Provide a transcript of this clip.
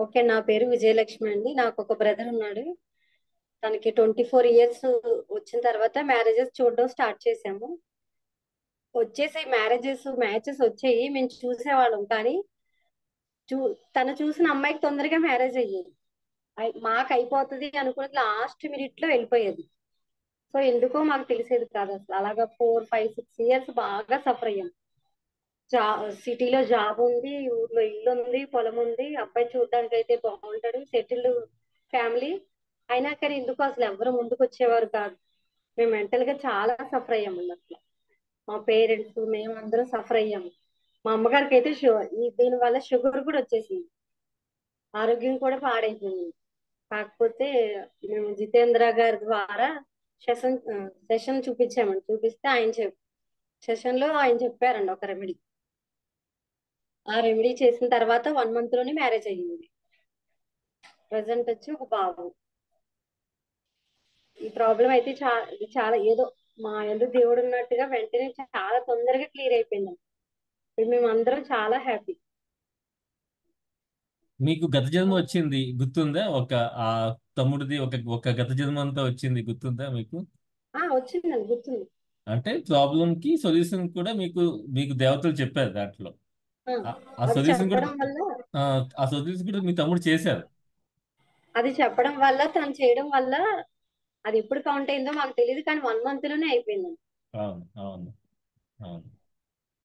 Okay. నా పేరు విజయలక్ష్మి అండి. నాకు ఒక బ్రదర్ ఉన్నాడు. తనకి 24 ఇయర్స్ వచ్చిన తర్వాత మ్యారేజెస్ చూడడం స్టార్ట్ చేసాము. వచ్చేసాయి మ్యారేజెస్, మ్యాచెస్ వచ్చాయి. మేము చూసేవాళ్ళం. కానీ చూ తను చూసిన అమ్మాయికి తొందరగా మ్యారేజ్ అయ్యేది. మాకు అయిపోతుంది అనుకుని లాస్ట్ మినిట్ లో వెళ్ళిపోయేది. సో ఎందుకో మాకు తెలిసేది కాదు అసలు. అలాగా 4, 5, 6 ఇయర్స్ బాగా సఫర్ అయ్యాం. జా సిటీలో జాబ్ ఉంది, ఊర్లో ఇల్లు ఉంది, పొలం ఉంది. అబ్బాయి చూడడానికి అయితే బాగుంటాడు, సెటిల్డ్ ఫ్యామిలీ. అయినా కానీ ఎందుకు అసలు ఎవరు ముందుకు వచ్చేవారు కాదు. మేము మెంటల్ గా చాలా సఫర్ అయ్యాము అసలు. మా పేరెంట్స్ మేము అందరం సఫర్ అయ్యాము. మా అమ్మగారికి అయితే దీని వల్ల షుగర్ కూడా వచ్చేసింది. ఆరోగ్యం కూడా పాడైపోయింది. కాకపోతే మేము జితేంద్ర గారి ద్వారా సెషన్ సెషన్ చూపించామండి. చూపిస్తే సెషన్ లో ఆయన చెప్పారండి ఒక రెమెడీ. ఆ రెమెడీ చేసిన తర్వాత 1 మంత్ లోనే మ్యారేజ్ అయ్యింది. ప్రజెంట్ వచ్చి ఒక బాబు. ఈ ప్రాబ్లం అయితే ఇది చాలా ఏదో మా ఎందుకు దేవుడు ఉన్నట్టుగా వెంటనే చాలా తొందరగా క్లియర్ అయిపోయింది. ఇప్పుడు మేము అందరం చాలా హ్యాపీ. మీకు గత జన్మ వచ్చింది గుర్తుందా? ఆ తమ్ముడిది ఒక గత జన్మ అంతా వచ్చింది గుర్తుందా మీకు? వచ్చిందండి, గుర్తుంది. అంటే ప్రాబ్లం కి సొల్యూషన్ కూడా మీకు మీకు దేవతలు చెప్పారు దాంట్లో. ఆ, ఆ ఆ అది సొల్యూషన్ కూడా చెప్పడం వల్ల ఆ ఆ సొల్యూషన్ కూడా మీ తమ్ముడు చేశారు. అది చెప్పడం వల్ల తను చేయడం వల్ల అది ఎప్పుడు కౌంట్ అయిందో మాకు తెలియదు, కానీ 1 మంత్ లోనే అయిపోయింది. అవును, అవును, అవును.